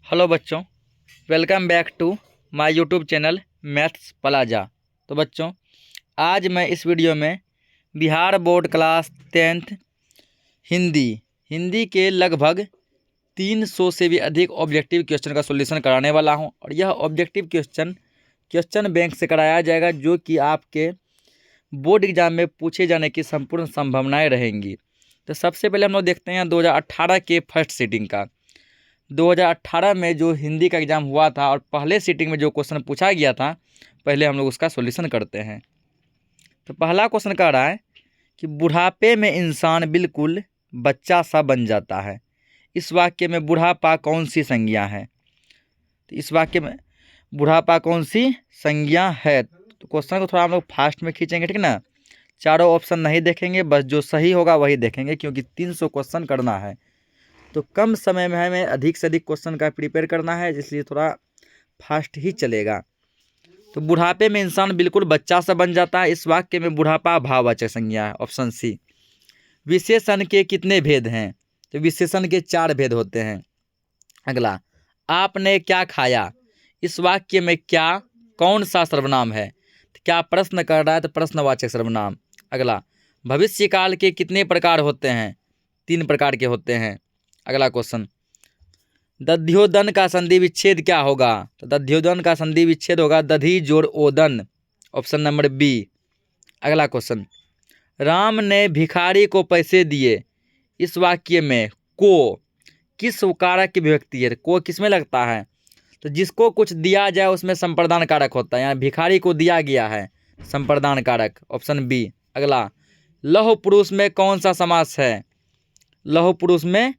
Hello बच्चों, welcome back to my YouTube channel maths plaza. तो बच्चों, आज मैं इस वीडियो में Bihar board class 10th Hindi के लगभग 300 से भी अधिक ऑब्जेक्टिव क्वेश्चन का सॉल्यूशन कराने वाला हूं। और यह ऑब्जेक्टिव क्वेश्चन बैंक से कराया जाएगा, जो कि आपके बोर्ड एग्जाम में पूछे जाने की संपूर्ण संभावनाएँ रहेंगी। तो सबसे पहले हम लोग देखते हैं 2018 के फर्स्ट सीटिंग का। 2018 में जो हिंदी का एग्ज़ाम हुआ था और पहले सीटिंग में जो क्वेश्चन पूछा गया था, पहले हम लोग उसका सॉल्यूशन करते हैं। तो पहला क्वेश्चन कह रहा है कि बुढ़ापे में इंसान बिल्कुल बच्चा सा बन जाता है। इस वाक्य में बुढ़ापा कौन सी संज्ञा है? तो इस वाक्य में बुढ़ापा कौन सी संज्ञा है? तो क्वेश्चन को थोड़ा हम लोग फास्ट में खींचेंगे, ठीक ना। चारों ऑप्शन नहीं देखेंगे, बस जो सही होगा वही देखेंगे, क्योंकि 300 क्वेश्चन करना है। तो कम समय में हमें अधिक से अधिक क्वेश्चन का प्रिपेयर करना है, इसलिए थोड़ा फास्ट ही चलेगा। तो बुढ़ापे में इंसान बिल्कुल बच्चा सा बन जाता है। इस वाक्य में बुढ़ापा भाववाचक संज्ञा है, ऑप्शन सी। विशेषण के कितने भेद हैं? तो विशेषण के 4 भेद होते हैं। अगला, आपने क्या खाया? इस वाक्य में क्या कौन सा सर्वनाम है? तो क्या प्रश्न कर रहा है, तो प्रश्नवाचक सर्वनाम। अगला, भविष्यकाल के कितने प्रकार होते हैं? 3 प्रकार के होते हैं। अगला क्वेश्चन, दध्योदन का संधि विच्छेद क्या होगा? तो दध्योदन का संधि विच्छेद होगा दधी जोड़ ओदन, ऑप्शन नंबर बी। अगला क्वेश्चन, राम ने भिखारी को पैसे दिए। इस वाक्य में को किस कारक की विभक्ति है? को किस में लगता है? तो जिसको कुछ दिया जाए उसमें संप्रदान कारक होता है, यहाँ भिखारी को दिया गया है, संप्रदान कारक, ऑप्शन बी। अगला, लौह पुरुष में कौन सा समास है? लौह पुरुष में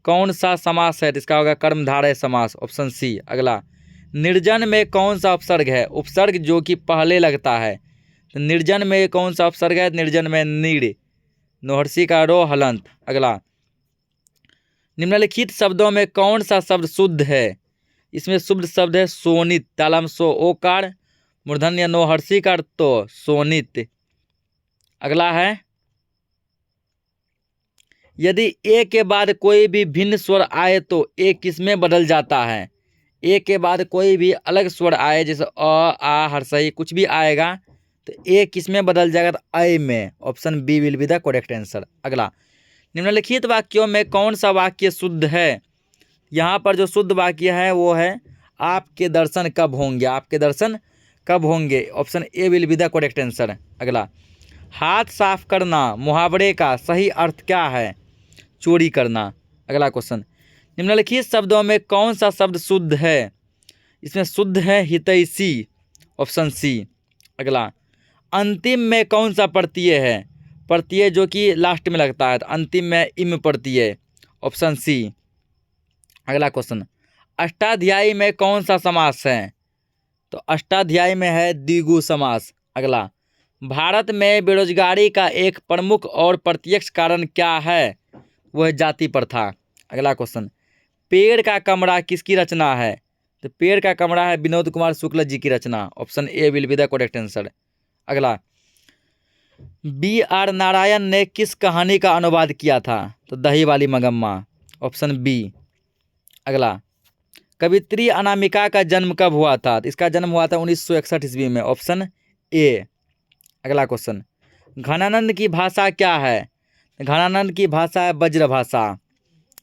कौन सा समास है? इसका होगा कर्मधारय समास, ऑप्शन सी। अगला, निर्जन में कौन सा उपसर्ग है? उपसर्ग जो कि पहले लगता है। तो निर्जन में कौन सा उपसर्ग है? निर्जन में नीड़, नोहर्षि का रो हलंत। अगला, निम्नलिखित शब्दों में कौन सा शब्द शुद्ध है? इसमें शुद्ध शब्द है सोनित, तालम सो ओकार, मूर्धन्य नोहर्षि का तो सोनित। अगला है, यदि ए के बाद कोई भी भिन्न स्वर आए तो ए किस में बदल जाता है? ए के बाद कोई भी अलग स्वर आए, जैसे अ आ हर्षई कुछ भी आएगा, तो ए किस में बदल जाएगा? तो ऐ में, option B will be the correct answer. अगला, निम्नलिखित वाक्यों में कौन सा वाक्य शुद्ध है? यहाँ पर जो शुद्ध वाक्य है वो है आपके दर्शन कब होंगे? आपके दर्शन कब होंगे, option A will be the correct answer. अगला, हाथ साफ करना मुहावरे का सही अर्थ क्या है? चोरी करना। अगला क्वेश्चन, निम्नलिखित शब्दों में कौन सा शब्द शुद्ध है? इसमें शुद्ध है हितैषी, ऑप्शन सी। अगला, अंतिम में कौन सा प्रत्यय है? प्रत्यय जो कि लास्ट में लगता है, तो अंतिम में इम प्रत्यय, ऑप्शन सी। अगला क्वेश्चन, अष्टाध्यायी में कौन सा समास है? तो अष्टाध्यायी में है द्विगु समास। अगला, भारत में बेरोजगारी का एक प्रमुख और प्रत्यक्ष कारण क्या है? वो है जाति प्रथा। अगला क्वेश्चन, पेड़ का कमरा किसकी रचना है? तो पेड़ का कमरा है विनोद कुमार शुक्ल जी की रचना, option A will be the correct answer. अगला, बी आर नारायण ने किस कहानी का अनुवाद किया था? तो दही वाली मगम्मा, ऑप्शन बी। अगला, कवित्री अनामिका का जन्म कब हुआ था? तो इसका जन्म हुआ था 1961 ईस्वी में, ऑप्शन ए। अगला क्वेश्चन, घनानंद की भाषा क्या है? घनानंद की भाषा है ब्रज भाषा,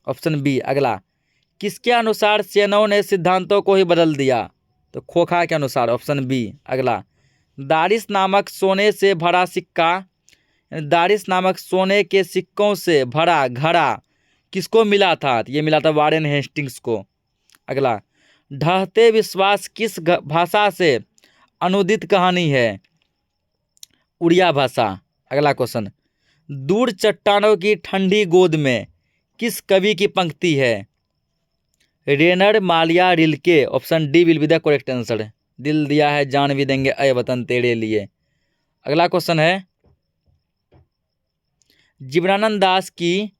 ऑप्शन बी। अगला, किसके अनुसार सेनों ने सिद्धांतों को ही बदल दिया? तो खोखा के अनुसार, ऑप्शन बी। अगला, दारिस नामक सोने से भरा सिक्का, दारिस नामक सोने के सिक्कों से भरा घड़ा किसको मिला था? तो ये मिला था वारेन हेस्टिंग्स को। अगला, ढहते विश्वास किस भाषा से अनुदित कहानी है? उड़िया भाषा। अगला क्वेश्चन, दूर चट्टानों की ठंडी गोद में किस कवि की पंक्ति है? Rainer Maria Rilke, option D will be the correct answer. दिल दिया है जान भी देंगे ऐ वतन तेरे लिए। अगला क्वेश्चन है, जीवनानंद दास की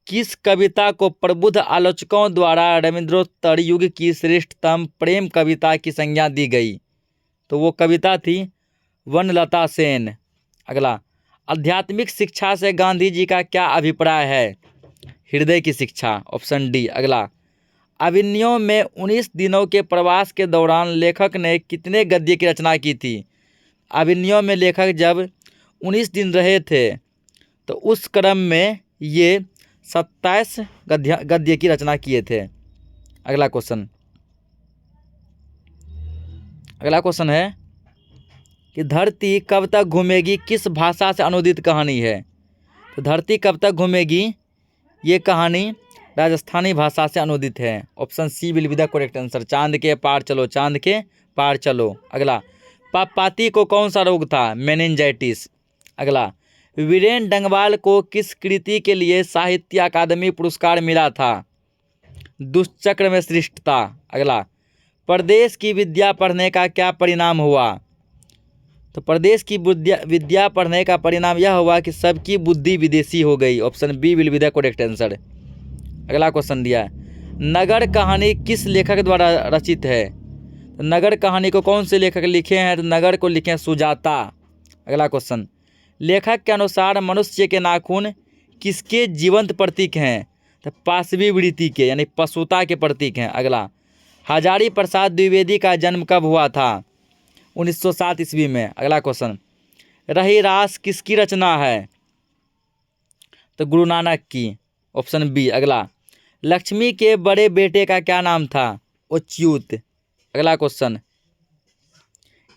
किस कविता को प्रबुद्ध आलोचकों द्वारा रविंद्रोत्तर युग की श्रेष्ठतम प्रेम कविता की संज्ञा दी गई? तो वो कविता थी वनलता सेन। अगला, आध्यात्मिक शिक्षा से गांधी जी का क्या अभिप्राय है? हृदय की शिक्षा, ऑप्शन डी। अगला, अभिनयों में 19 दिनों के प्रवास के दौरान लेखक ने कितने गद्य की रचना की थी। अभिनयों में लेखक जब 19 दिन रहे थे तो उस क्रम में ये 27 गद्य की रचना किए थे। अगला क्वेश्चन है कि धरती कब तक घूमेगी किस भाषा से अनुदित कहानी है। तो धरती कब तक घूमेगी ये कहानी राजस्थानी भाषा से अनुदित है। Option C will be the correct answer. चांद के पार चलो, चांद के पार चलो। अगला, पापपाती को कौन सा रोग था। मेनिंजाइटिस। अगला, वीरेन डंगवाल को किस कृति के लिए साहित्य अकादमी पुरस्कार मिला था। दुष्चक्र में श्रेष्ठता। अगला, प्रदेश की विद्या पढ़ने का क्या परिणाम हुआ। तो प्रदेश की विद्या पढ़ने का परिणाम यह हुआ कि सबकी बुद्धि विदेशी हो गई। Option B will be the correct answer. अगला क्वेश्चन दिया है, नगर कहानी किस लेखक द्वारा रचित है। तो नगर कहानी को कौन से लेखक लिखे हैं। तो नगर को लिखे हैं सुजाता। अगला क्वेश्चन, लेखक के अनुसार मनुष्य के नाखून किसके जीवंत प्रतीक हैं। तो पाशवी वृत्ति के यानी पशुता के प्रतीक हैं। अगला, हजारी प्रसाद द्विवेदी का जन्म कब हुआ था। 1907 ईस्वी में। अगला क्वेश्चन, रहीरास किसकी रचना है। तो गुरु नानक की। Option B. अगला, लक्ष्मी के बड़े बेटे का क्या नाम था। अच्युत। अगला क्वेश्चन,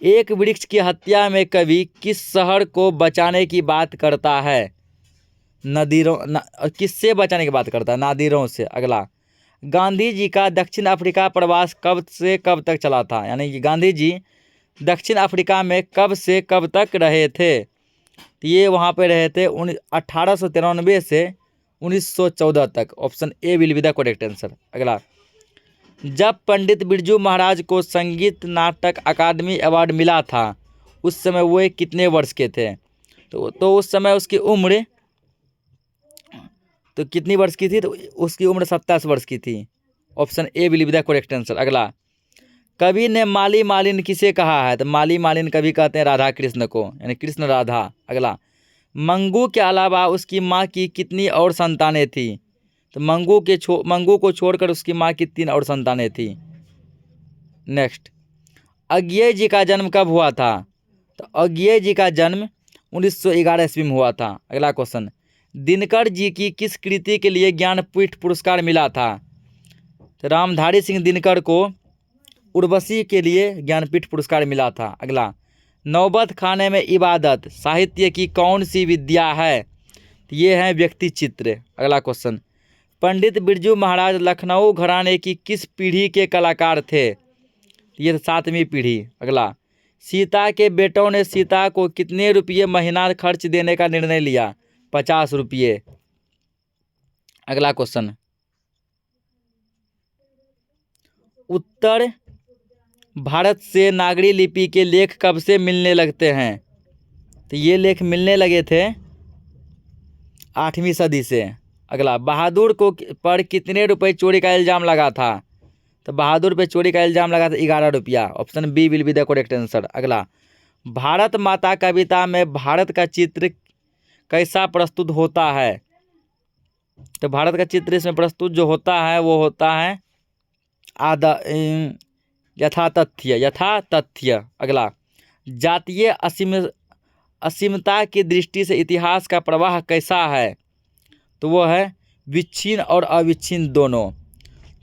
एक वृक्ष की हत्या में कवि किस शहर को बचाने की बात करता है। किससे बचाने की बात करता है। नादिरों से। अगला, गांधी जी का दक्षिण अफ्रीका प्रवास कब से कब तक चला था। यानी कि गांधी जी दक्षिण अफ्रीका में कब से कब तक रहे थे। तो ये वहाँ पे रहे थे 1893 से 1914 तक। Option A will be the correct answer. अगला, जब पंडित बिरजू महाराज को संगीत नाटक अकादमी अवार्ड मिला था उस समय वो कितने वर्ष के थे। तो उस समय उसकी उम्र तो कितनी वर्ष की थी। तो उसकी उम्र 27 वर्ष की थी। Option A will be the correct answer. अगला, कवि ने माली मालिन किसे कहा है। तो माली मालिन कवि कहते हैं राधा कृष्ण को, यानी कृष्ण राधा। अगला, मंगू के अलावा उसकी माँ की कितनी और संतानें थी। तो मंगू को छोड़कर उसकी माँ की 3 और संतानें थी। नेक्स्ट, अज्ञेय जी का जन्म कब हुआ था। तो अज्ञेय जी का जन्म 1911 ईस्वी में हुआ था। अगला क्वेश्चन, दिनकर जी की किस कृति के लिए ज्ञानपीठ पुरस्कार मिला था। तो रामधारी सिंह दिनकर को उर्वशी के लिए ज्ञानपीठ पुरस्कार मिला था। अगला, नौबत खाने में इबादत साहित्य की कौन सी विद्या है। तो ये है व्यक्ति चित्र। अगला क्वेश्चन, पंडित बिरजू महाराज लखनऊ घराने की किस पीढ़ी के कलाकार थे। ये 7वीं पीढ़ी। अगला, सीता के बेटों ने सीता को कितने रुपये महीना खर्च देने का निर्णय लिया। 50 रुपये। अगला क्वेश्चन, उत्तर भारत से नागरी लिपि के लेख कब से मिलने लगते हैं। तो ये लेख मिलने लगे थे 8वीं सदी से। अगला, बहादुर को पर कितने रुपए चोरी का इल्ज़ाम लगा था। तो बहादुर पे चोरी का इल्ज़ाम लगा था 11 रुपया। Option B will be the correct answer. अगला, भारत माता कविता में भारत का चित्र कैसा प्रस्तुत होता है। तो भारत का चित्र इसमें प्रस्तुत जो होता है वो होता है यथातथ्य। अगला, जातीय असीमता की दृष्टि से इतिहास का प्रवाह कैसा है। तो वो है विच्छिन्न और अविच्छिन्न दोनों।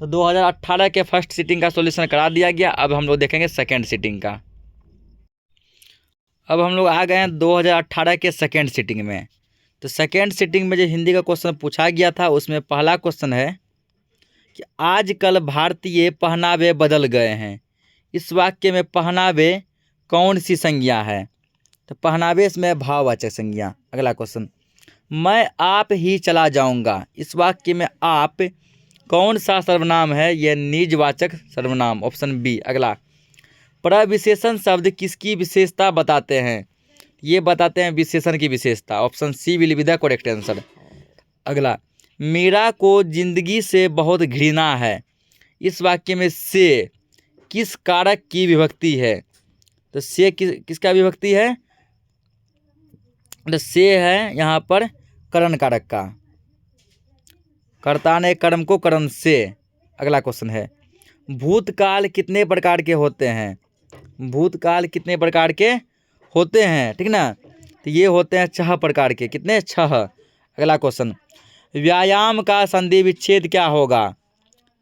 तो 2018 के फर्स्ट सिटिंग का सॉल्यूशन करा दिया गया। अब हम लोग देखेंगे सेकेंड सिटिंग का। अब हम लोग आ गए हैं 2018 के सेकेंड सिटिंग में। तो सेकेंड सिटिंग में जो हिंदी का क्वेश्चन पूछा गया था उसमें पहला क्वेश्चन है कि आजकल भारतीय पहनावे बदल गए हैं। इस वाक्य में पहनावे कौन सी संज्ञा है। तो पहनावे इसमें भाववाचक संज्ञा। अगला क्वेश्चन, मैं आप ही चला जाऊंगा। इस वाक्य में आप कौन सा सर्वनाम है। यह निजवाचक सर्वनाम। Option B. अगला, प्रविशेषण शब्द किसकी विशेषता बताते हैं। ये बताते हैं विशेषण की विशेषता। Option C will be the correct answer. अगला, मीरा को जिंदगी से बहुत घृणा है। इस वाक्य में से किस कारक की विभक्ति है। तो से किसका विभक्ति है। तो से है यहाँ पर करण कारक का। कर्ता ने कर्म को करण से अगला क्वेश्चन है, भूतकाल कितने प्रकार के होते हैं? भूतकाल कितने प्रकार के होते हैं, ठीक ना? तो ये होते हैं 6 प्रकार के। कितने? 6। अगला क्वेश्चन, व्यायाम का संधि विच्छेद क्या होगा?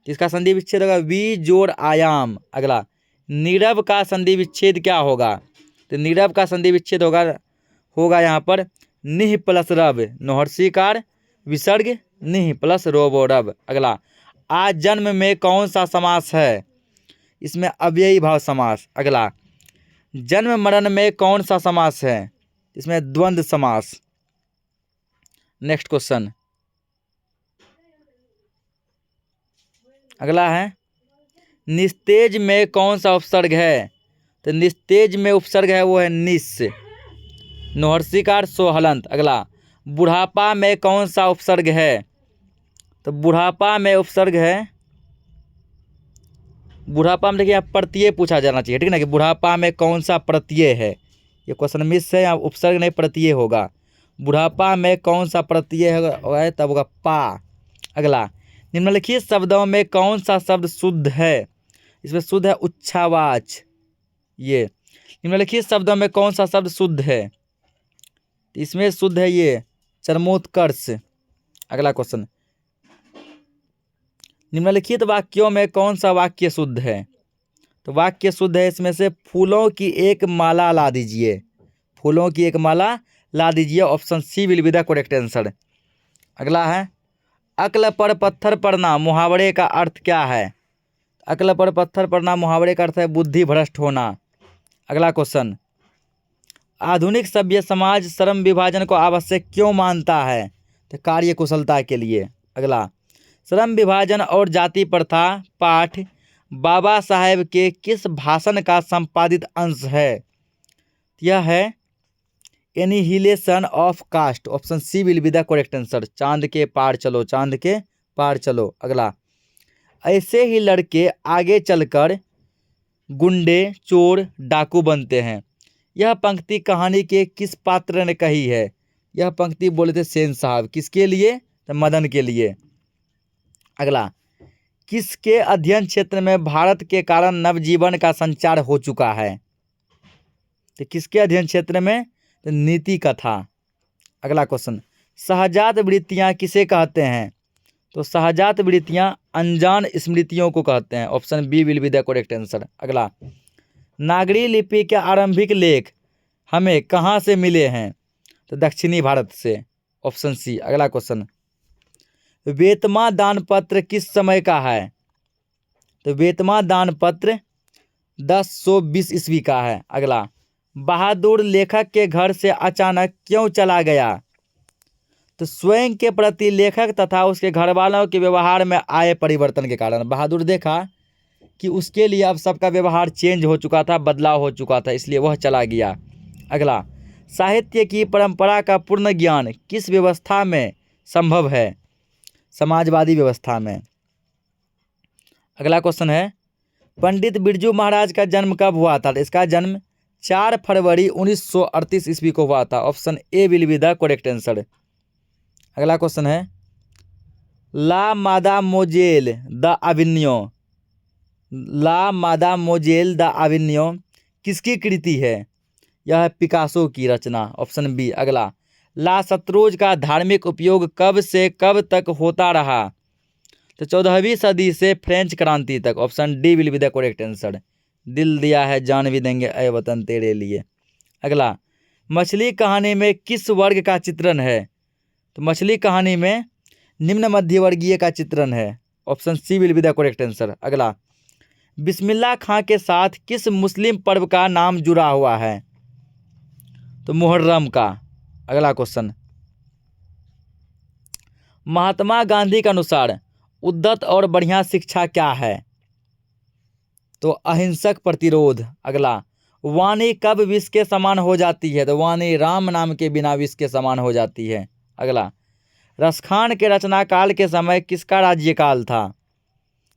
इसका संधि विच्छेद होगा वी जोड़ आयाम। अगला, नीरव का संधि विच्छेद क्या होगा? तो नीरव का संधि विच्छेद होगा यहाँ पर निह प्लस रव, नोहर्षिकार विसर्ग निह प्लस रोबो रव। अगला, आज जन्म में कौन सा समास है? इसमें अव्ययी भाव समास। अगला, जन्म मरण में कौन सा समास है? इसमें द्वंद्व समास। नेक्स्ट क्वेश्चन, अगला है, निस्तेज में कौन सा उपसर्ग है? तो निस्तेज में उपसर्ग है वो है निस, नोहर्षिकार सो हलंत। अगला, बुढ़ापा में कौन सा उपसर्ग है? तो बुढ़ापा में उपसर्ग है, बुढ़ापा में देखिए प्रत्यय पूछा जाना चाहिए, ठीक ना, कि बुढ़ापा में कौन सा प्रत्यय है? ये क्वेश्चन मिस है, यहाँ उपसर्ग नहीं प्रत्यय होगा। बुढ़ापा में कौन सा प्रत्यय है? तब होगा पा। अगला, निम्नलिखित शब्दों में कौन सा शब्द शुद्ध है? इसमें शुद्ध है उच्छावाच। ये निम्नलिखित शब्दों में कौन सा शब्द शुद्ध है? इसमें शुद्ध है ये चरमोत्कर्ष। अगला क्वेश्चन, निम्नलिखित वाक्यों में कौन सा वाक्य शुद्ध है? तो वाक्य शुद्ध है इसमें से फूलों की एक माला ला दीजिए। फूलों की एक माला ला दीजिए। Option C will be the correct answer. अगला है, अक्ल पर पत्थर पड़ना मुहावरे का अर्थ क्या है? अक्ल पर पत्थर पड़ना मुहावरे का अर्थ है बुद्धि भ्रष्ट होना। अगला क्वेश्चन, आधुनिक सभ्य समाज श्रम विभाजन को आवश्यक क्यों मानता है? तो कार्य कुशलता के लिए। अगला, श्रम विभाजन और जाति प्रथा पाठ बाबा साहेब के किस भाषण का संपादित अंश है? यह है annihilation of caste. Option C will be the correct answer. चांद के पार चलो, चांद के पार चलो। अगला, ऐसे ही लड़के आगे चलकर गुंडे चोर डाकू बनते हैं। यह पंक्ति कहानी के किस पात्र ने कही है? यह पंक्ति बोले थे सेन साहब। किसके लिए? तो मदन के लिए। अगला, किसके अध्ययन क्षेत्र में भारत के कारण नवजीवन का संचार हो चुका है? तो किसके अध्ययन क्षेत्र में? तो नीति कथा। अगला क्वेश्चन, सहजात वृत्तियां किसे कहते हैं? तो सहजात वृत्तियां अनजान स्मृतियों को कहते हैं। Option B will be the correct answer. अगला, नागरी लिपि के आरंभिक लेख हमें कहाँ से मिले हैं? तो दक्षिणी भारत से। Option C. अगला क्वेश्चन, वेतमा दानपत्र किस समय का है? तो वेतमा दानपत्र 1020 ईस्वी का है। अगला, बहादुर लेखक के घर से अचानक क्यों चला गया? तो स्वयं के प्रति लेखक तथा उसके घर वालों के व्यवहार में आए परिवर्तन के कारण। बहादुर देखा कि उसके लिए अब सबका व्यवहार चेंज हो चुका था, बदलाव हो चुका था, इसलिए वह चला गया। अगला, साहित्य की परंपरा का पूर्ण ज्ञान किस व्यवस्था में संभव है? समाजवादी व्यवस्था में। अगला क्वेश्चन है, पंडित बिरजू महाराज का जन्म कब हुआ था? इसका जन्म 4 फरवरी 1938 ईस्वी को हुआ था। Option A will be the correct answer. अगला क्वेश्चन है, ला मादामोजेल the Avignon, La मादामोजेल the Avignon किसकी कृति है? यह पिकासो की रचना। Option B. अगला, ला सत्रोज का धार्मिक उपयोग कब से कब तक होता रहा? तो 14वीं सदी से फ्रेंच क्रांति तक। Option D will be the correct answer. दिल दिया है जान भी देंगे ऐ वतन तेरे लिए। अगला, मछली कहानी में किस वर्ग का चित्रण है? तो मछली कहानी में निम्न मध्यवर्गीय का चित्रण है। Option C will be the correct answer. अगला, बिस्मिल्लाह खां के साथ किस मुस्लिम पर्व का नाम जुड़ा हुआ है? तो मुहर्रम का। अगला क्वेश्चन, महात्मा गांधी के अनुसार उद्धत और बढ़िया शिक्षा क्या है? तो अहिंसक प्रतिरोध। अगला, वाणी कब विष के समान हो जाती है? तो वाणी राम नाम के बिना विष के समान हो जाती है। अगला, रसखान के रचनाकाल के समय किसका राज्यकाल था?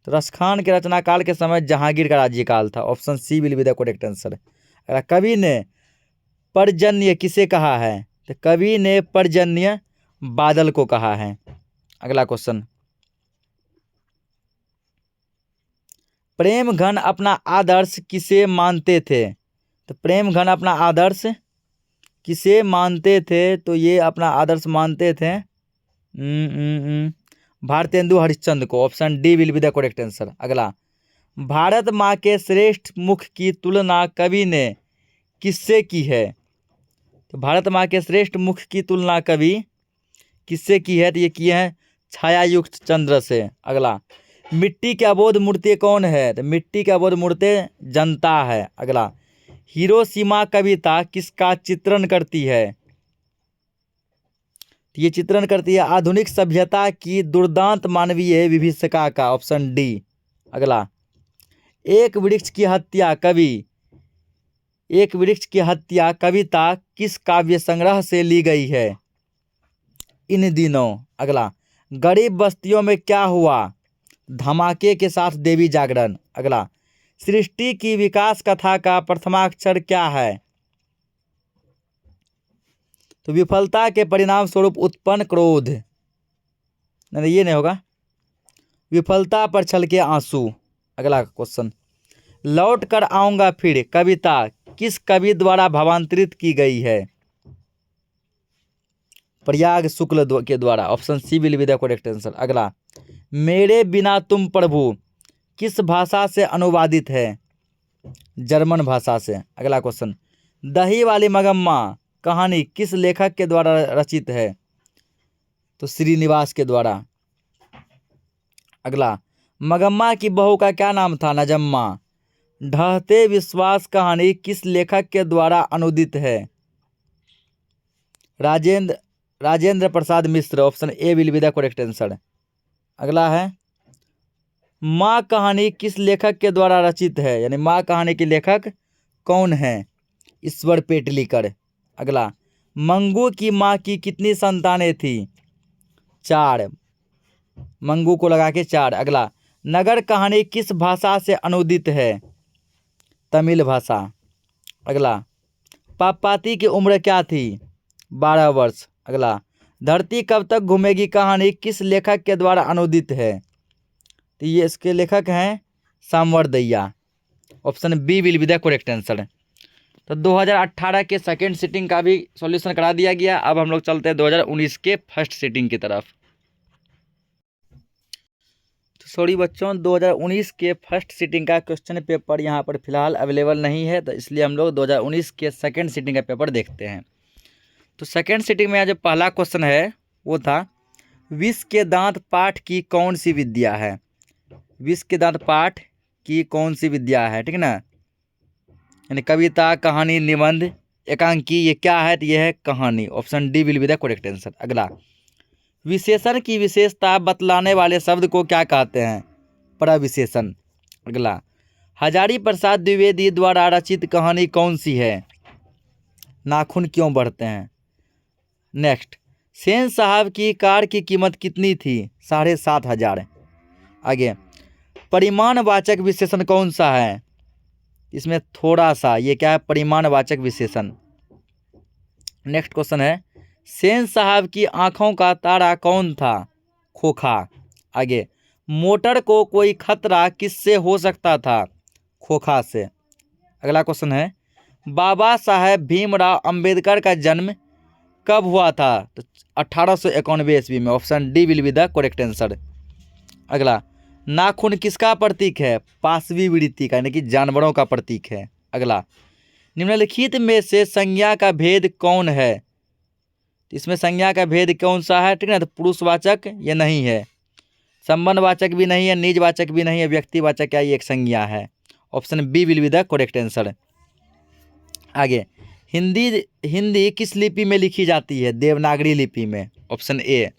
तो रसखान के रचनाकाल के समय जहांगीर का राज्यकाल था। Option C will be the correct answer. अगला, कवि ने पर्जन्य किसे कहा है? तो कवि ने पर्जन्य बादल को कहा है। अगला क्वेश्चन, प्रेम घन अपना आदर्श किसे मानते थे? तो प्रेम घन अपना आदर्श किसे मानते थे? तो ये अपना आदर्श मानते थे भारतेंदु हरिश्चंद्र को। Option D will be the correct answer. अगला, भारत माँ के श्रेष्ठ मुख की तुलना कवि ने किससे की है? तो भारत माँ के श्रेष्ठ मुख की तुलना कवि किससे की है? तो ये किए हैं छायायुक्त चंद्र से। अगला, मिट्टी की अबोध मूर्ति कौन है? तो मिट्टी की अबोध मूर्ति जनता है। अगला, हिरोशिमा कविता किसका चित्रण करती है? तो ये चित्रण करती है आधुनिक सभ्यता की दुर्दांत मानवीय विभीषिका का। Option D. अगला, एक वृक्ष की हत्या कविता किस काव्य संग्रह से ली गई है इन दिनों? अगला, गरीब बस्तियों में क्या हुआ? धमाके के साथ देवी जागरण। अगला, सृष्टि की विकास कथा का प्रथमाक्षर क्या है? तो विफलता के परिणाम स्वरूप उत्पन्न क्रोध। नहीं, ये नहीं होगा। विफलता पर छलके आंसू। अगला क्वेश्चन, लौट कर आऊंगा फिर कविता किस कवि द्वारा भावांतरित की गई है? प्रयाग शुक्ल के द्वारा। Option C will be the correct answer. अगला, मेरे बिना तुम प्रभु किस भाषा से अनुवादित है? जर्मन भाषा से। अगला क्वेश्चन, दही वाली मगम्मा कहानी किस लेखक के द्वारा रचित है? तो श्रीनिवास के द्वारा। अगला, मगम्मा की बहू का क्या नाम था? नजम्मा। ढहते विश्वास कहानी किस लेखक के द्वारा अनुदित है? Rajendra Prasad Mishra. Option A will be the correct answer. अगला है, माँ कहानी किस लेखक के द्वारा रचित है? यानी माँ कहानी के लेखक कौन है? ईश्वर पेटलीकर। अगला, मंगू की माँ की कितनी संतानें थी? 4। मंगू को लगा के 4। अगला, नगर कहानी किस भाषा से अनुदित है? तमिल भाषा। अगला, पापाती की उम्र क्या थी? 12 वर्ष। अगला, धरती कब तक घूमेगी कहानी किस लेखक के द्वारा अनुदित है? तो ये इसके लेखक हैं सामवर्दैया। Option B will be the correct answer. तो 2018 के सेकेंड सिटिंग का भी सॉल्यूशन करा दिया गया। अब हम लोग चलते हैं 2019 के फर्स्ट सिटिंग की तरफ। तो सॉरी बच्चों, 2019 के फर्स्ट सिटिंग का क्वेश्चन पेपर यहाँ पर फिलहाल अवेलेबल नहीं है, तो इसलिए हम लोग 2019 के सेकेंड सिटिंग का पेपर देखते हैं। तो सेकेंड सिटिंग में जो पहला क्वेश्चन है वो था, विष के दांत पाठ की कौन सी विद्या है? विष के दांत पाठ की कौन सी विद्या है? ठीक है ना, यानी कविता, कहानी, निबंध, एकांकी, ये क्या है? तो ये है कहानी। Option D will be the correct answer. अगला, विशेषण की विशेषता बतलाने वाले शब्द को क्या कहते हैं? प्रविशेषण। अगला, हजारी प्रसाद द्विवेदी द्वारा रचित कहानी कौन सी है? नाखून क्यों बढ़ते हैं। नेक्स्ट, सेन साहब की कार की कीमत कितनी थी? 7,500। आगे, परिमाणवाचक विशेषण कौन सा है? इसमें थोड़ा सा, ये क्या है? परिमाणवाचक विशेषण। नेक्स्ट क्वेश्चन है, सेन साहब की आंखों का तारा कौन था? खोखा। आगे, मोटर को कोई खतरा किससे हो सकता था? खोखा से। अगला क्वेश्चन है, बाबा साहेब भीमराव अंबेडकर का जन्म कब हुआ था? तो 1891 ईस्वी में। Option D will be the correct answer. अगला, नाखून किसका प्रतीक है? पाशवी वृत्ति का, यानी कि जानवरों का प्रतीक है। अगला, निम्नलिखित में से संज्ञा का भेद कौन है? इसमें संज्ञा का भेद कौन सा है? ठीक है ना, तो पुरुषवाचक ये नहीं है, संबंधवाचक भी नहीं है, निजवाचक भी नहीं है, व्यक्तिवाचक क्या, ये एक संज्ञा है। Option B will be the correct answer. आगे, हिंदी किस लिपि में लिखी जाती है? देवनागरी लिपि में। Option A.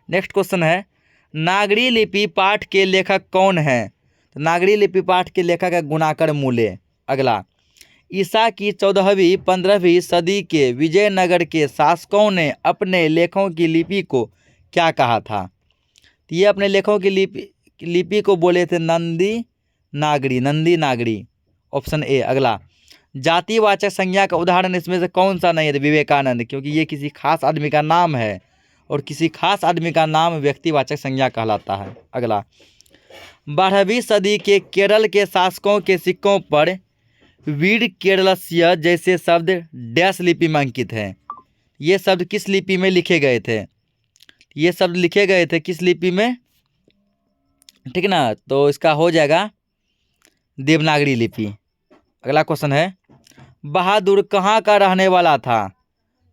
नेक्स्ट क्वेश्चन है, नागरी लिपि पाठ के लेखक कौन है? तो नागरी लिपि पाठ के लेखक है गुणाकर मूले। अगला, ईसा की 14वीं 15वीं सदी के विजयनगर के शासकों ने अपने लेखों की लिपि को क्या कहा था? तो ये अपने लेखों की लिपि को बोले थे नंदी नागरी। Option A. अगला, जातिवाचक संज्ञा का उदाहरण इसमें से कौन सा नहीं है? तो विवेकानंद, क्योंकि ये किसी खास आदमी का नाम है और किसी खास आदमी का नाम व्यक्तिवाचक संज्ञा कहलाता है। अगला, 12वीं सदी के केरल के शासकों के सिक्कों पर वीर केरलस्य जैसे शब्द डैश लिपि में अंकित है। ये शब्द किस लिपि में लिखे गए थे? ये शब्द लिखे गए थे किस लिपि में? ठीक ना, तो इसका हो जाएगा देवनागरी लिपि। अगला क्वेश्चन है, बहादुर कहाँ का रहने वाला था?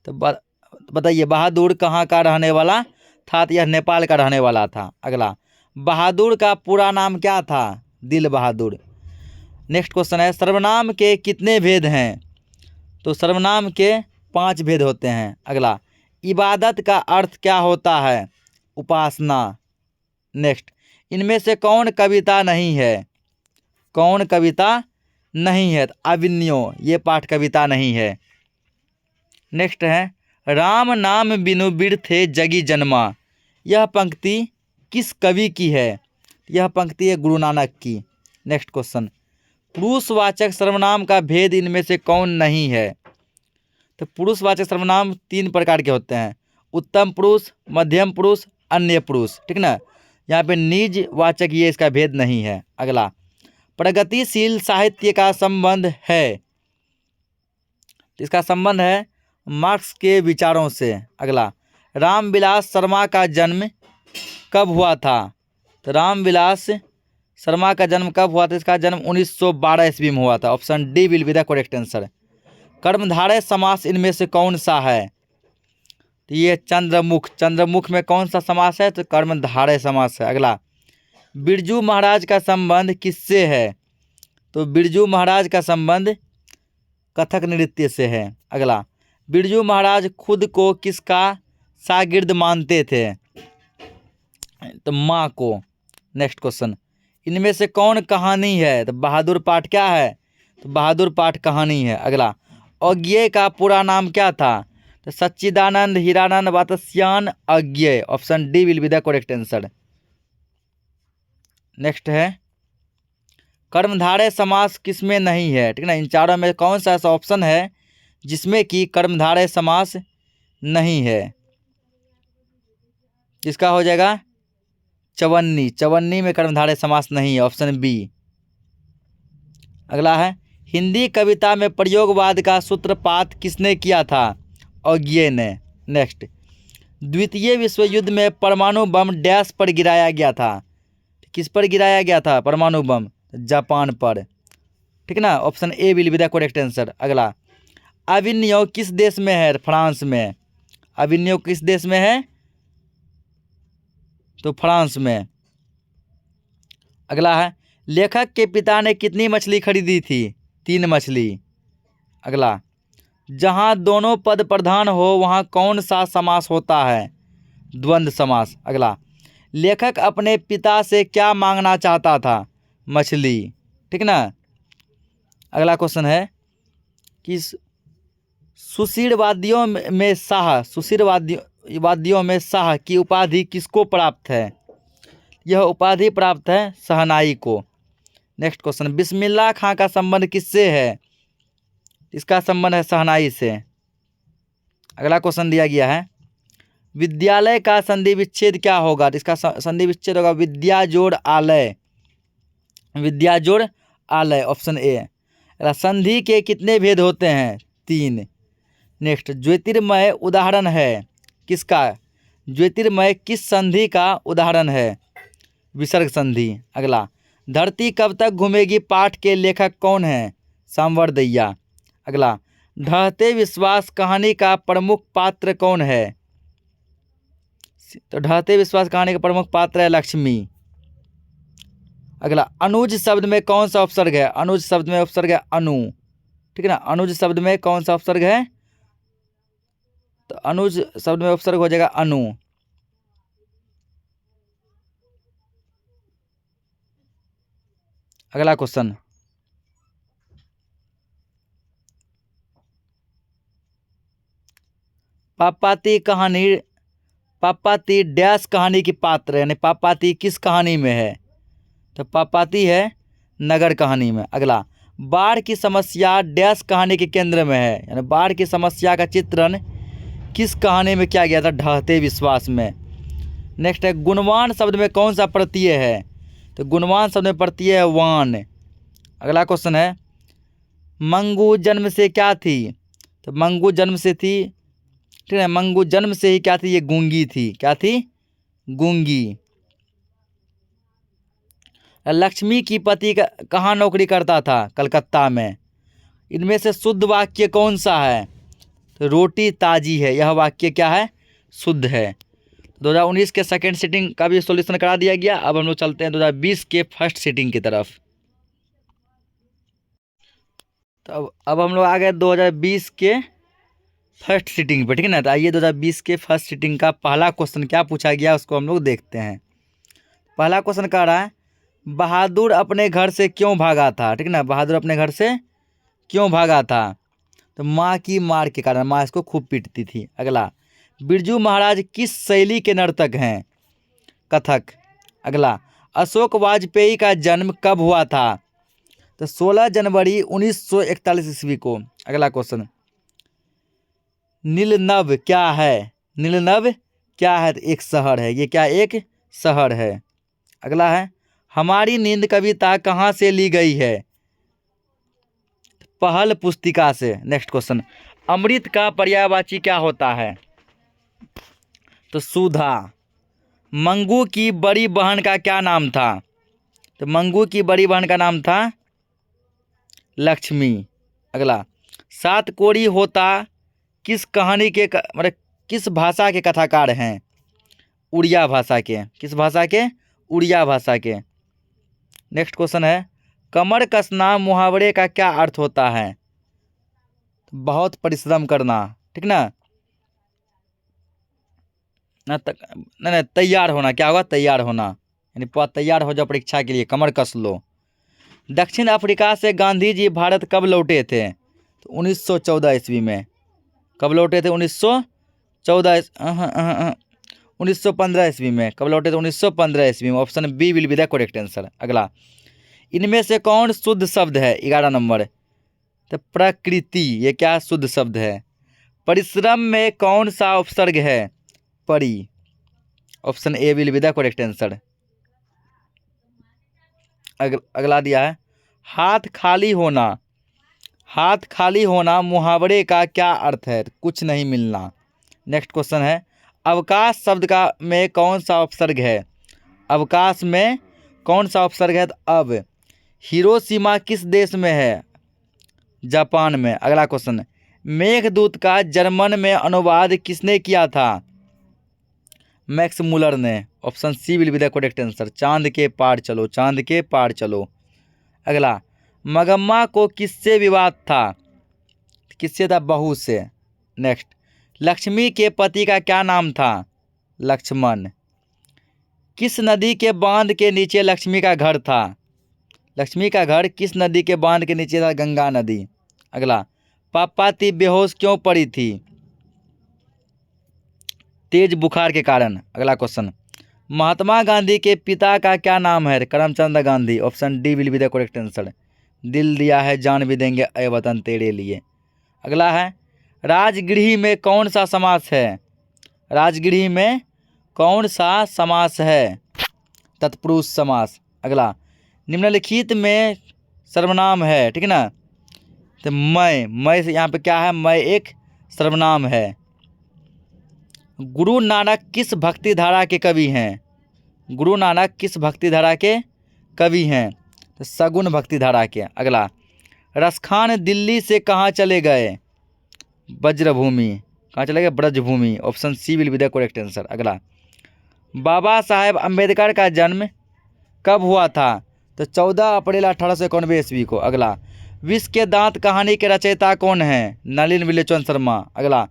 तो बताइए, बहादुर कहाँ का रहने वाला था? तो यह नेपाल का रहने वाला था। अगला, बहादुर का पूरा नाम क्या था? दिल बहादुर। नेक्स्ट क्वेश्चन है, सर्वनाम के कितने भेद हैं? तो सर्वनाम के 5 भेद होते हैं। अगला, इबादत का अर्थ क्या होता है? उपासना। नेक्स्ट, इनमें से कौन कविता नहीं है? कौन कविता नहीं है? अभिन्यो, ये पाठ कविता नहीं है। नेक्स्ट है, राम नाम बिनु बिरथे जगी जन्मा। यह पंक्ति किस कवि की है? यह पंक्ति है गुरु नानक की। नेक्स्ट क्वेश्चन, पुरुषवाचक सर्वनाम का भेद इनमें से कौन नहीं है? तो पुरुषवाचक सर्वनाम 3 प्रकार के होते हैं, उत्तम पुरुष, मध्यम पुरुष, अन्य पुरुष। ठीक ना, यहाँ पे निज वाचक ये इसका भेद नहीं है। अगला, प्रगतिशील साहित्य का संबंध है? इसका संबंध है मार्क्स के विचारों से। अगला, रामविलास शर्मा का जन्म कब हुआ था? तो रामविलास शर्मा का जन्म कब हुआ था? इसका जन्म 1912 ईस्वी में हुआ था। Option D will be the correct answer. कर्मधारय समास इनमें से कौन सा है? तो ये चंद्रमुख। चंद्रमुख में कौन सा समास है? तो कर्मधारय समास है। अगला, बिरजू महाराज का संबंध किससे है? तो बिरजू महाराज का संबंध कथक नृत्य से है। अगला, बिरजू महाराज खुद को किसका शागिर्द मानते थे? तो माँ को। नेक्स्ट क्वेश्चन, इनमें से कौन कहानी है? तो बहादुर पाठ क्या है? तो बहादुर पाठ कहानी है। अगला, अज्ञेय का पूरा नाम क्या था? तो Sachchidanand Hiranand Vatsyayan Agyeya. Option D will be the correct answer. Next है, कर्मधारय समास किसमें नहीं है? ठीक ना, इन चारों में कौन सा ऐसा ऑप्शन है जिसमें कि कर्मधारय समास नहीं है? इसका हो जाएगा चवन्नी। चवन्नी में कर्मधारय समास नहीं है। Option B. अगला है, हिंदी कविता में प्रयोगवाद का सूत्रपात किसने किया था? अज्ञेय ने। नेक्स्ट, द्वितीय विश्व युद्ध में परमाणु बम डैश पर गिराया गया था? किस पर गिराया गया था परमाणु बम? जापान पर। ठीक ना, option A will be the correct answer. अगला, अभिनय किस देश में है? फ्रांस में। अभिनय किस देश में है? तो फ्रांस में। अगला है, लेखक के पिता ने कितनी मछली खरीदी थी? 3 मछली। अगला, जहाँ दोनों पद प्रधान हो वहाँ कौन सा समास होता है? द्वंद्व समास। अगला, लेखक अपने पिता से क्या मांगना चाहता था? मछली। ठीक ना। अगला क्वेश्चन है कि सुशीलवादियों में शाह, सुशीलवादियों में शाह की उपाधि किसको प्राप्त है? यह उपाधि प्राप्त है शहनाई को। नेक्स्ट क्वेश्चन, बिस्मिल्लाह खां का संबंध किससे है? इसका संबंध है शहनाई से। अगला क्वेश्चन दिया गया है, विद्यालय का संधि विच्छेद क्या होगा? इसका संधि विच्छेद होगा विद्या जोड़ आलय। विद्या जोड़ आलय। Option A. संधि के कितने भेद होते हैं? 3। नेक्स्ट, ज्योतिर्मय उदाहरण है किसका? ज्योतिर्मय किस संधि का उदाहरण है? विसर्ग संधि। अगला, धरती कब तक घूमेगी पाठ के लेखक कौन है? सांवरदैया। अगला, ढहते विश्वास कहानी का प्रमुख पात्र कौन है? तो ढहते विश्वास कहानी का प्रमुख पात्र है लक्ष्मी। अगला, अनुज शब्द में कौन सा उपसर्ग है? अनुज शब्द में उपसर्ग है अनु। ठीक है ना, अनुज शब्द में कौन सा उपसर्ग है? तो अनुज शब्द में उपसर्ग हो जाएगा अनु। अगला क्वेश्चन, पापाती कहानी, पापाती डैश कहानी की पात्र है, यानी पापाती किस कहानी में है? तो पापाती है नगर कहानी में। अगला, बाढ़ की समस्या डैश कहानी के केंद्र में है, यानी बाढ़ की समस्या का चित्रण किस कहानी में किया गया था? ढहते विश्वास में। नेक्स्ट है, गुणवान शब्द में कौन सा प्रत्यय है? तो गुणवान शब्द में पड़ती है वान। अगला क्वेश्चन है, मंगू जन्म से क्या थी? तो मंगू जन्म से थी, ठीक है, मंगू जन्म से ही क्या थी? ये गूंगी थी। क्या थी? गूंगी। लक्ष्मी की पति कहाँ नौकरी करता था? कलकत्ता में। इनमें से शुद्ध वाक्य कौन सा है? तो रोटी ताजी है, यह वाक्य क्या है? शुद्ध है। 2019 के सेकेंड सीटिंग का भी सॉल्यूशन करा दिया गया। अब हम लोग चलते हैं 2020 के फर्स्ट सीटिंग की तरफ। तो अब हम लोग आ गए 2020 के फर्स्ट सीटिंग पे, ठीक है ना। तो आइए 2020 के फर्स्ट सीटिंग का पहला क्वेश्चन क्या पूछा गया उसको हम लोग देखते हैं। पहला क्वेश्चन कह रहा है, बहादुर अपने घर से क्यों भागा था? ठीक है ना, बहादुर अपने घर से क्यों भागा था? तो माँ की मार के कारण, माँ इसको खूब पीटती थी। अगला, बिरजू महाराज किस शैली के नर्तक हैं? कथक। अगला, अशोक वाजपेयी का जन्म कब हुआ था? तो 16 जनवरी 1941 ईस्वी को। अगला क्वेश्चन, नीलनभ क्या है? नीलनभ क्या है? तो एक शहर है। ये क्या? एक शहर है। अगला है, हमारी नींद कविता कहाँ से ली गई है? पहल पुस्तिका से। नेक्स्ट क्वेश्चन, अमृत का पर्यायवाची क्या होता है? तो सुधा। मंगू की बड़ी बहन का क्या नाम था? तो मंगू की बड़ी बहन का नाम था लक्ष्मी। अगला, सात कोड़ी होता किस कहानी के मतलब किस भाषा के कथाकार हैं? उड़िया भाषा के। किस भाषा के? उड़िया भाषा के। नेक्स्ट क्वेश्चन है, कमर कसना मुहावरे का क्या अर्थ होता है? बहुत परिश्रम करना, ठीक ना। नहीं, तैयार होना। क्या होगा? तैयार होना, यानी पूरा तैयार हो जाओ परीक्षा के लिए, कमर कस लो। दक्षिण अफ्रीका से गांधी जी भारत कब लौटे थे? तो 1914 ईस्वी में। कब लौटे थे? 1915 ईस्वी में। कब लौटे थे? 1915 ईस्वी में। Option B will be the correct answer. अगला, इनमें से कौन शुद्ध शब्द है? 11 नंबर। तो प्रकृति, ये क्या शुद्ध शब्द है? परिश्रम में कौन सा उपसर्ग है? परी। Option A will be the correct answer. अगला दिया है, हाथ खाली होना। हाथ खाली होना मुहावरे का क्या अर्थ है? कुछ नहीं मिलना। नेक्स्ट क्वेश्चन है, अवकाश शब्द का में कौन सा उपसर्ग है? अवकाश में कौन सा उपसर्ग है? तो अब। हिरोशिमा किस देश में है? जापान में। अगला क्वेश्चन, मेघदूत का जर्मन में अनुवाद किसने किया था? मैक्स मुलर ने। Option C will be the correct answer. चांद के पार चलो, चांद के पार चलो। अगला, मगम्मा को किससे विवाद था? किससे था? बहू से। नेक्स्ट, लक्ष्मी के पति का क्या नाम था? लक्ष्मण। किस नदी के बांध के नीचे लक्ष्मी का घर था? लक्ष्मी का घर किस नदी के बांध के नीचे था? गंगा नदी। अगला, पापाती बेहोश क्यों पड़ी थी? तेज बुखार के कारण। अगला क्वेश्चन, महात्मा गांधी के पिता का क्या नाम है? Karamchand Gandhi. Option D will be the correct answer. दिल दिया है जान भी देंगे ऐ वतन तेरे लिए। अगला है, राजगृह में कौन सा समास है? राजगृह में कौन सा समास है? तत्पुरुष समास। अगला, निम्नलिखित में सर्वनाम है, ठीक है ना। तो मैं से यहाँ पे क्या है? मैं एक सर्वनाम है। गुरु नानक किस भक्ति धारा के कवि हैं? गुरु नानक किस भक्ति धारा के कवि हैं? तो सगुन भक्ति धारा के। अगला, रसखान दिल्ली से कहाँ चले गए? वज्रभूमि। कहाँ चले गए? Brajbhumi. Option C will be the correct answer. अगला, बाबा साहेब अम्बेडकर का जन्म कब हुआ था? तो 14 अप्रैल 1891 ईस्वी को। अगला, विश्व के दांत कहानी के रचयिता कौन हैं? नलिन विलोचन शर्मा। अगला,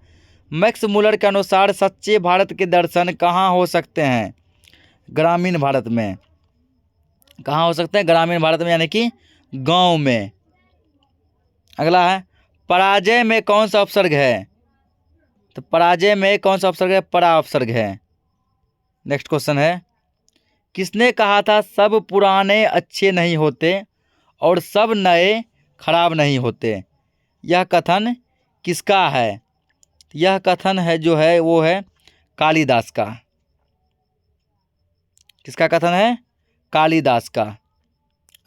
मैक्स मुलर के अनुसार सच्चे भारत के दर्शन कहाँ हो सकते हैं? ग्रामीण भारत में। कहाँ हो सकते हैं? ग्रामीण भारत में, यानी कि गांव में। अगला है, पराजय में कौन सा उपसर्ग है? तो पराजय में कौन सा उपसर्ग है? परा उपसर्ग है। नेक्स्ट क्वेश्चन है, किसने कहा था सब पुराने अच्छे नहीं होते और सब नए खराब नहीं होते? यह कथन किसका है? यह कथन है जो है वो है कालिदास का। किसका कथन है? कालिदास का।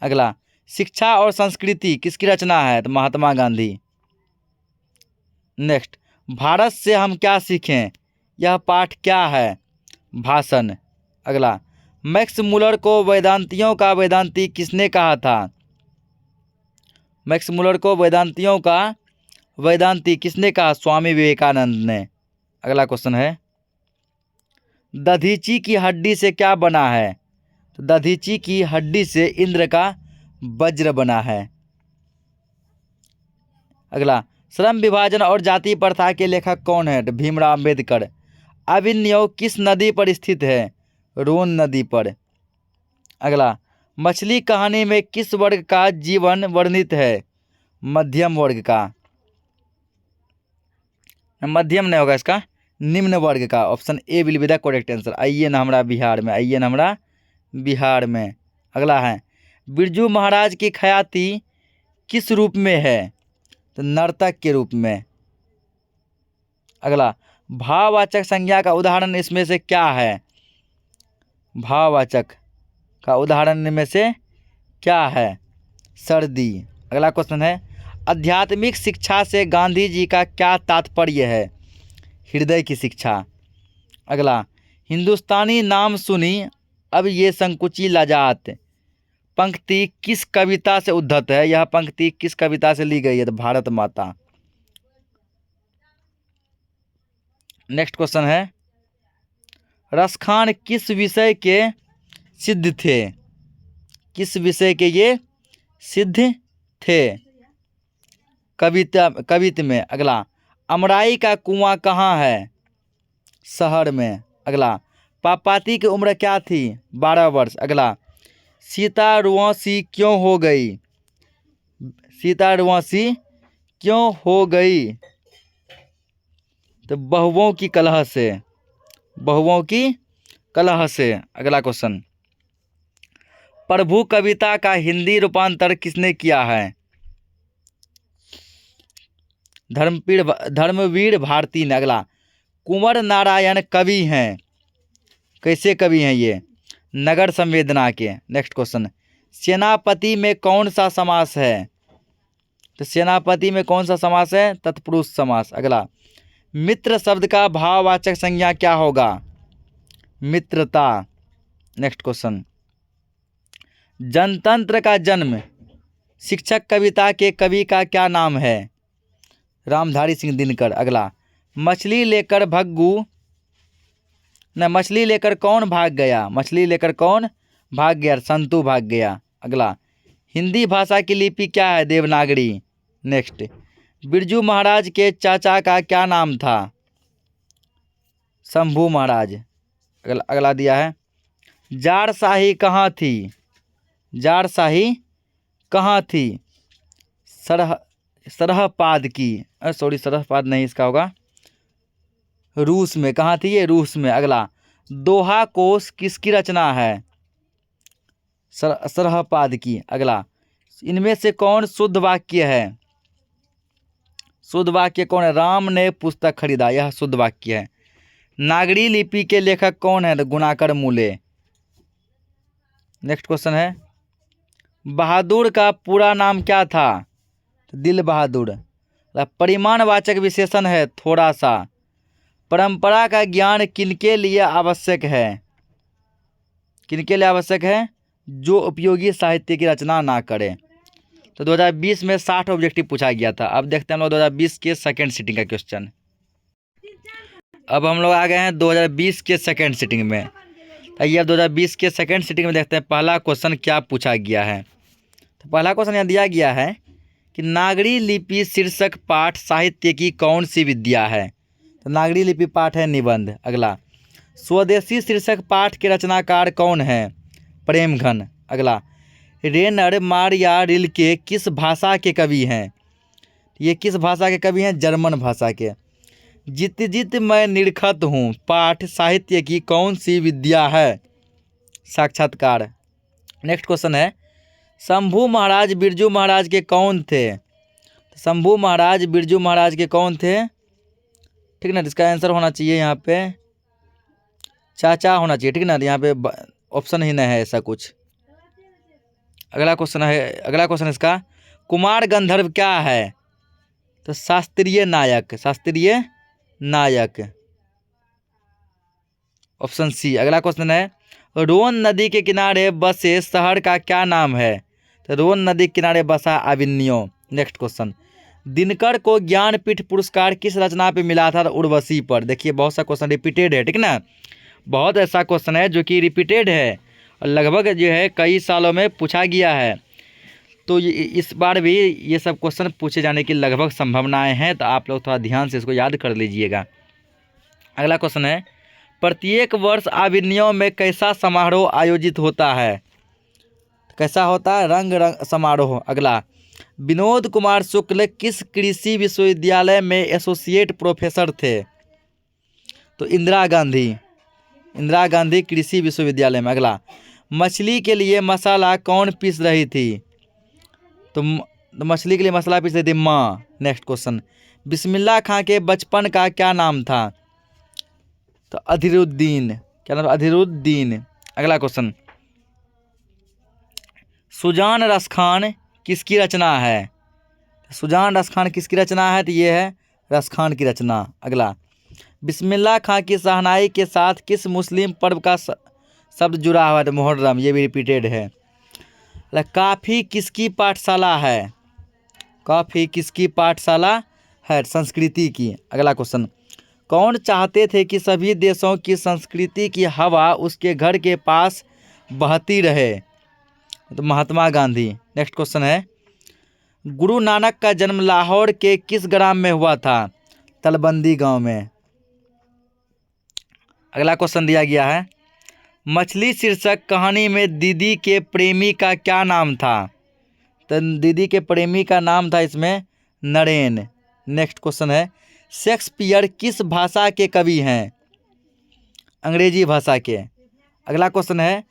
अगला, शिक्षा और संस्कृति किसकी रचना है? तो महात्मा गांधी। नेक्स्ट, भारत से हम क्या सीखें, यह पाठ क्या है? भाषण। अगला, मैक्स मुलर को वेदांतियों का वेदांती किसने कहा था? मैक्स मुलर को वेदांतियों का वेदांती किसने कहा? स्वामी विवेकानंद ने। अगला क्वेश्चन है, दधीची की हड्डी से क्या बना है? तो दधीची की हड्डी से इंद्र का वज्र बना है। अगला, श्रम विभाजन और जाति प्रथा के लेखक कौन है? तो भीमराव अम्बेडकर। अभिनव किस नदी पर स्थित है? रोन नदी पर। अगला, मछली कहानी में किस वर्ग का जीवन वर्णित है? मध्यम वर्ग का। मध्यम नहीं होगा इसका, निम्न वर्ग का। Option A will be the correct answer. आइए ना हमरा बिहार में, आइए ना हमरा बिहार में। अगला है, बिरजू महाराज की ख्याति किस रूप में है? तो नर्तक के रूप में। अगला, भाववाचक संज्ञा का उदाहरण इसमें से क्या है? भाववाचक का उदाहरण में से क्या है? सर्दी। अगला क्वेश्चन है, आध्यात्मिक शिक्षा से गांधी जी का क्या तात्पर्य है? हृदय की शिक्षा। अगला, हिंदुस्तानी नाम सुनी अब ये संकुची लाजात पंक्ति किस कविता से उद्धत है? यह पंक्ति किस कविता से ली गई है? तो भारत माता। नेक्स्ट क्वेश्चन है, रसखान किस विषय के सिद्ध थे? किस विषय के ये सिद्ध थे? कविता में। अगला, अमराई का कुआं कहाँ है? शहर में। अगला, पापाती की उम्र क्या थी? 12 वर्ष। अगला, सीता रुआंसी क्यों हो गई? सीता रुआंसी क्यों हो गई? तो बहुओं की कलह से। बहुओं की कलह से। अगला क्वेश्चन, प्रभु कविता का हिंदी रूपांतर किसने किया है? धर्मवीर भारती ने। अगला, कुंवर नारायण कवि हैं, कैसे कवि हैं ये? नगर संवेदना के। नेक्स्ट क्वेश्चन, सेनापति में कौन सा समास है? तो सेनापति में कौन सा समास है? तत्पुरुष समास। अगला, मित्र शब्द का भाववाचक संज्ञा क्या होगा? मित्रता। नेक्स्ट क्वेश्चन, जनतंत्र का जन्म शिक्षक कविता के कवि का क्या नाम है? रामधारी सिंह दिनकर। अगला, मछली लेकर भग्गू न मछली लेकर कौन भाग गया? मछली लेकर कौन भाग गया? संतू भाग गया। अगला, हिंदी भाषा की लिपि क्या है? देवनागरी। नेक्स्ट, बिरजू महाराज के चाचा का क्या नाम था? शंभू महाराज। अगला दिया है, जारशाही कहाँ थी? जारशाही कहाँ थी? सरहपाद की, सॉरी सरहपाद नहीं, इसका होगा रूस में। कहाँ थी ये? रूस में। अगला, दोहा कोश किसकी रचना है? सरहपाद की। अगला, इनमें से कौन शुद्ध वाक्य है? शुद्ध वाक्य कौन है? राम ने पुस्तक खरीदा, यह शुद्ध वाक्य है। नागरी लिपि के लेखक कौन है? गुणाकर मूले। नेक्स्ट क्वेश्चन है, बहादुर का पूरा नाम क्या था? दिल बहादुर। परिमाणवाचक विशेषण है थोड़ा सा। परंपरा का ज्ञान किनके लिए आवश्यक है? किनके लिए आवश्यक है? जो उपयोगी साहित्य की रचना ना करे। तो 2020 में 60 ऑब्जेक्टिव पूछा गया था। अब देखते हैं हम लोग 2020 के सेकेंड सिटिंग का क्वेश्चन। अब हम लोग आ गए हैं 2020 के सेकेंड सिटिंग में। आइए अब 2020 के सेकेंड सिटिंग में देखते हैं पहला क्वेश्चन क्या पूछा गया है। तो पहला क्वेश्चन यहाँ दिया गया है कि नागरी लिपि शीर्षक पाठ साहित्य की कौन सी विद्या है? तो नागरी लिपि पाठ है निबंध। अगला, स्वदेशी शीर्षक पाठ के रचनाकार कौन है? प्रेमघन। अगला, रेनर मारिया रिल्के किस भाषा के कवि हैं? ये किस भाषा के कवि हैं? जर्मन भाषा के। जित जित मैं निरखत हूँ पाठ साहित्य की कौन सी विद्या है? साक्षात्कार। नेक्स्ट क्वेश्चन है, शंभू महाराज बिरजू महाराज के कौन थे? शंभू महाराज बिरजू महाराज के कौन थे? ठीक ना, इसका आंसर होना चाहिए यहाँ पे चाचा होना चाहिए। ठीक ना, यहाँ पे ऑप्शन ही नहीं है ऐसा कुछ। अगला क्वेश्चन इसका, कुमार गंधर्व क्या है? तो शास्त्रीय नायक, शास्त्रीय नायक, ऑप्शन सी। अगला क्वेश्चन है, रोन नदी के किनारे बसे शहर का क्या नाम है? तो रोन नदी के किनारे बसा अभिन्यो। नेक्स्ट क्वेश्चन, दिनकर को ज्ञानपीठ पुरस्कार किस रचना पे मिला था? तो उर्वशी पर। देखिए बहुत सा क्वेश्चन रिपीटेड है, ठीक ना, बहुत ऐसा क्वेश्चन है जो कि रिपीटेड है और लगभग जो है कई सालों में पूछा गया है, तो इस बार भी ये सब क्वेश्चन पूछे जाने की लगभग संभावनाएं हैं, तो आप लोग थोड़ा ध्यान से इसको याद कर लीजिएगा। अगला क्वेश्चन है, प्रत्येक वर्ष अभिनयों में कैसा समारोह आयोजित होता है? कैसा होता है? रंग समारोह। अगला, विनोद कुमार शुक्ल किस कृषि विश्वविद्यालय में एसोसिएट प्रोफेसर थे? तो इंदिरा गांधी कृषि विश्वविद्यालय में। अगला, मछली के लिए मसाला कौन पीस रही थी? तो मछली के लिए मसाला पीस रही थी माँ। नेक्स्ट क्वेश्चन, बिस्मिल्लाह खां के बचपन का क्या नाम था? तो अधीरुद्दीन। क्या नाम? अधीरुद्दीन। अगला क्वेश्चन, सुजान रसखान किसकी रचना है? सुजान रसखान किसकी रचना है? तो ये है रसखान की रचना। अगला, बिस्मिल्लाह खां की शहनाई के साथ किस मुस्लिम पर्व का शब्द जुड़ा हुआ है? तो मुहर्रम। ये भी रिपीटेड है। काफ़ी किसकी पाठशाला है? काफ़ी किसकी पाठशाला है? संस्कृति की। अगला क्वेश्चन, कौन चाहते थे कि सभी देशों की संस्कृति की हवा उसके घर के पास बहती रहे? तो महात्मा गांधी। नेक्स्ट क्वेश्चन है, गुरु नानक का जन्म लाहौर के किस ग्राम में हुआ था? तलबंदी गांव में। अगला क्वेश्चन दिया गया है, मछली शीर्षक कहानी में दीदी के प्रेमी का क्या नाम था? तो दीदी के प्रेमी का नाम था इसमें नरेन। नेक्स्ट क्वेश्चन है, शेक्सपियर किस भाषा के कवि हैं? अंग्रेजी भाषा के। अगला क्वेश्चन है,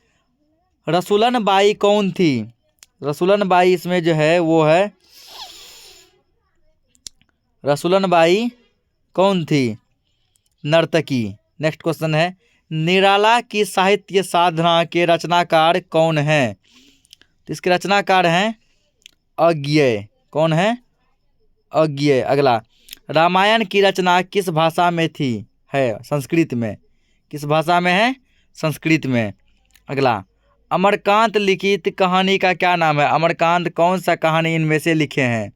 रसूलन बाई कौन थी? रसूलन बाई इसमें जो है वो है, रसूलन बाई कौन थी? नर्तकी। नेक्स्ट क्वेश्चन है, निराला की साहित्य साधना के रचनाकार कौन हैं? तो इसके रचनाकार हैं अज्ञेय। कौन है? अज्ञेय। अगला, रामायण की रचना किस भाषा में थी? है संस्कृत में। किस भाषा में है? संस्कृत में। अगला, अमरकांत लिखित कहानी का क्या नाम है? अमरकांत कौन सा कहानी इनमें से लिखे हैं?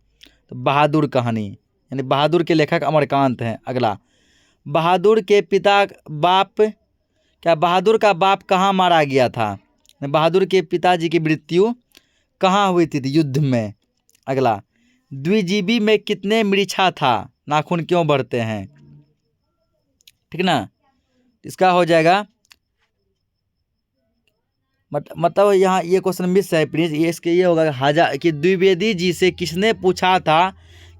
तो बहादुर कहानी, यानी बहादुर के लेखक अमरकांत हैं। अगला, बहादुर के बहादुर का बाप कहाँ मारा गया था? बहादुर के पिताजी की मृत्यु कहाँ हुई थी? युद्ध में। अगला, द्विजीवी में कितने मृछा था? नाखून क्यों बढ़ते हैं? ठीक ना, इसका हो जाएगा मतलब यहाँ ये क्वेश्चन मिस है प्लीज। ये होगा कि द्विवेदी जी से किसने पूछा था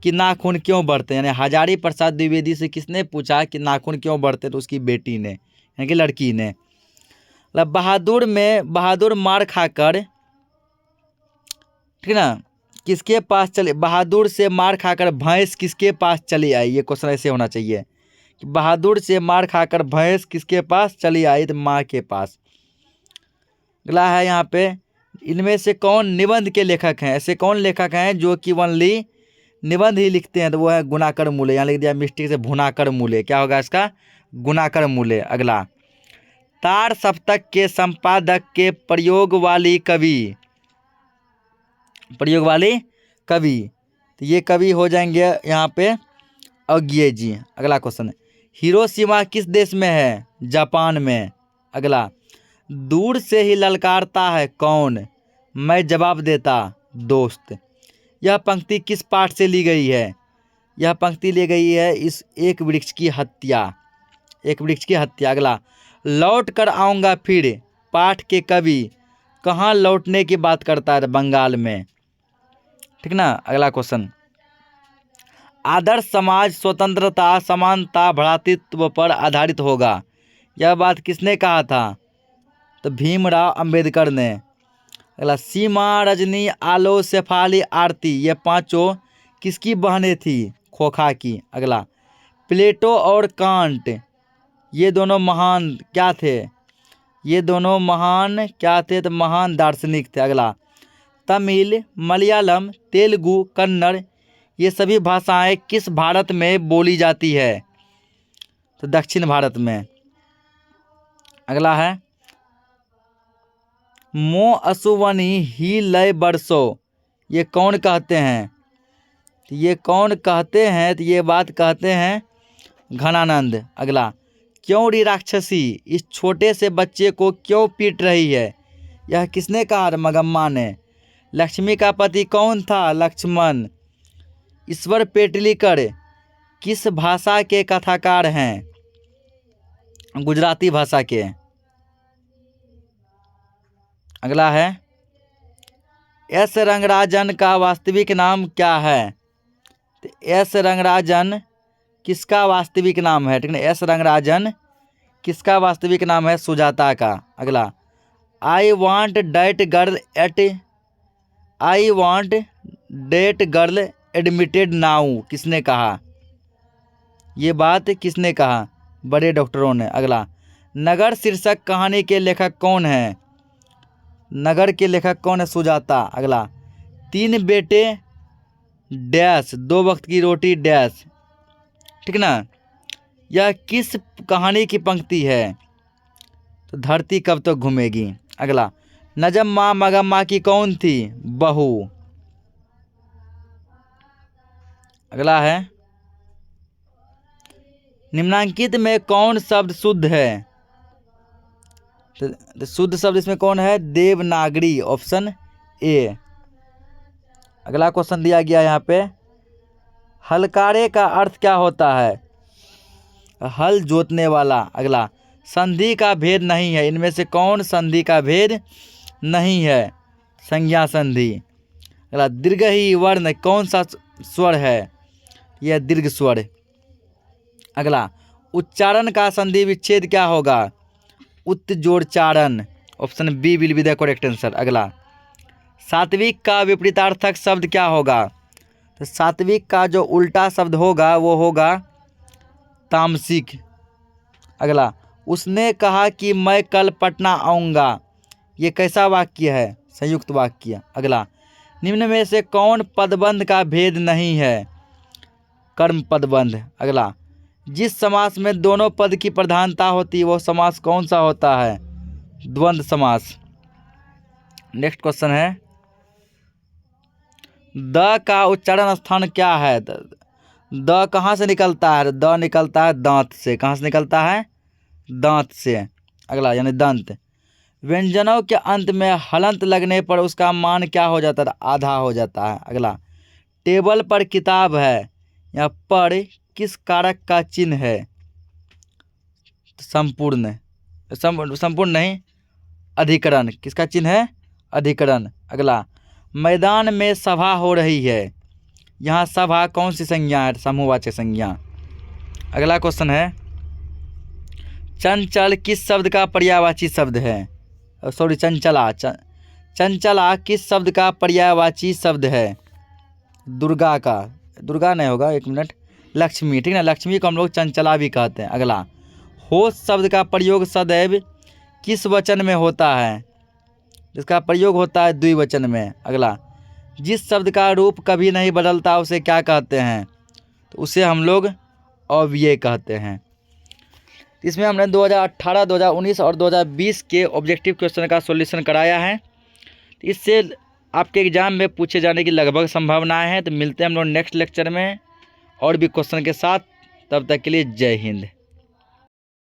कि नाखून क्यों बढ़ते हैं? यानी हजारी प्रसाद द्विवेदी से किसने पूछा कि नाखून क्यों बढ़ते? तो उसकी बेटी ने, यानी कि लड़की ने। मतलब बहादुर मार खाकर, ठीक ना, किसके पास चले? बहादुर से मार खाकर भैंस किसके पास चली आई? ये क्वेश्चन ऐसे होना चाहिए कि बहादुर से मार खाकर भैंस किसके पास चली आई? तो माँ के पास। अगला है यहाँ पे, इनमें से कौन निबंध के लेखक हैं? ऐसे कौन लेखक हैं जो कि ओनली निबंध ही लिखते हैं? तो वो है गुणाकर मूले। यहाँ लिख दिया मिस्टेक से भुनाकर मूले। क्या होगा इसका? गुणाकर मूले। अगला, तार सप्तक के संपादक के प्रयोग वाली कवि। तो ये कवि हो जाएंगे यहाँ पे अज्ञेय जी। अगला क्वेश्चन, हिरोशिमा किस देश में है? जापान में। अगला, दूर से ही ललकारता है कौन? मैं जवाब देता दोस्त। यह पंक्ति किस पाठ से ली गई है? यह पंक्ति ली गई है इस एक वृक्ष की हत्या। अगला, लौट कर आऊँगा फिर पाठ के कवि कहाँ लौटने की बात करता है? बंगाल में। ठीक ना। अगला क्वेश्चन, आदर्श समाज स्वतंत्रता, समानता, भ्रातृत्व पर आधारित होगा। यह बात किसने कहा था? तो भीमराव अंबेडकर ने। अगला, सीमा, रजनी, आलो, शेफाली, आरती, ये पांचों किसकी बहनें थी? खोखा की। अगला, प्लेटो और कांट ये दोनों महान क्या थे? तो महान दार्शनिक थे। अगला, तमिल, मलयालम, तेलुगु, कन्नड़ ये सभी भाषाएं किस भारत में बोली जाती है? तो दक्षिण भारत में। अगला है मो असुवनी ही लय बरसो, ये कौन कहते हैं? तो ये कौन कहते हैं? तो ये बात कहते हैं घनानंद। अगला क्यों री राक्षसी इस छोटे से बच्चे को क्यों पीट रही है? यह किसने कहा? मगम्मा ने। लक्ष्मी का पति कौन था? लक्ष्मण। ईश्वर पेटलीकर किस भाषा के कथाकार हैं? गुजराती भाषा के। अगला है एस रंगराजन का वास्तविक नाम क्या है? तो एस रंगराजन किसका वास्तविक नाम है? ठीक है, एस रंगराजन किसका वास्तविक नाम है? सुजाता का। अगला I want that girl admitted now, किसने कहा? ये बात किसने कहा? बड़े डॉक्टरों ने। अगला नगर शीर्षक कहानी के लेखक कौन है? नगर के लेखक कौन है? सुजाता। अगला 3 बेटे डैश 2 वक्त की रोटी डैश, ठीक ना, यह किस कहानी की पंक्ति है? तो धरती कब तक घूमेगी। अगला नजम्मा मगम्मा की कौन थी? बहू। अगला है निम्नांकित में कौन शब्द शुद्ध है? तो शुद्ध शब्द इसमें कौन है? Devanagari, option A. अगला क्वेश्चन दिया गया यहाँ पे हलकारे का अर्थ क्या होता है? हल जोतने वाला। अगला संधि का भेद नहीं है, इनमें से कौन संधि का भेद नहीं है? संज्ञा संधि। अगला दीर्घही वर्ण कौन सा स्वर है? यह दीर्घ स्वर। अगला उच्चारण का संधि विच्छेद क्या होगा? उत्जोड़चारण, option B will be the correct answer. अगला सात्विक का विपरीतार्थक शब्द क्या होगा? तो सात्विक का जो उल्टा शब्द होगा वो होगा तामसिक। अगला उसने कहा कि मैं कल पटना आऊँगा, ये कैसा वाक्य है? संयुक्त वाक्य। अगला निम्न में से कौन पदबंध का भेद नहीं है? कर्म पदबंध। अगला जिस समास में दोनों पद की प्रधानता होती है वो समास कौन सा होता है? द्वंद्व समास। नेक्स्ट क्वेश्चन है द का उच्चारण स्थान क्या है? द कहाँ से निकलता है? द निकलता है दांत से। कहाँ से निकलता है? दांत से। अगला यानी दंत। व्यंजनों के अंत में हलंत लगने पर उसका मान क्या हो जाता है? आधा हो जाता है। अगला टेबल पर किताब है, यहाँ पर किस कारक का चिन्ह है? संपूर्ण नहीं, अधिकरण। किसका चिन्ह है? अधिकरण। अगला मैदान में सभा हो रही है, यहाँ सभा कौन सी संज्ञा है? समूहवाचक संज्ञा। अगला क्वेश्चन है चंचल किस शब्द का पर्यायवाची शब्द है? सॉरी चंचला। चंचला किस शब्द का पर्यायवाची शब्द है? दुर्गा का। दुर्गा नहीं होगा, एक मिनट, लक्ष्मी, ठीक ना, लक्ष्मी को हम लोग चंचला भी कहते हैं। अगला होश शब्द का प्रयोग सदैव किस वचन में होता है? इसका प्रयोग होता है द्विवचन में। अगला जिस शब्द का रूप कभी नहीं बदलता उसे क्या कहते हैं? तो उसे हम लोग अव्यय कहते हैं। इसमें हमने 2018, 2019 और 2020 के ऑब्जेक्टिव क्वेश्चन का सॉल्यूशन कराया है। इससे आपके एग्जाम में पूछे जाने की लगभग संभावनाएं हैं। तो मिलते हैं हम लोग नेक्स्ट लेक्चर में और भी क्वेश्चन के साथ। तब तक के लिए जय हिंद।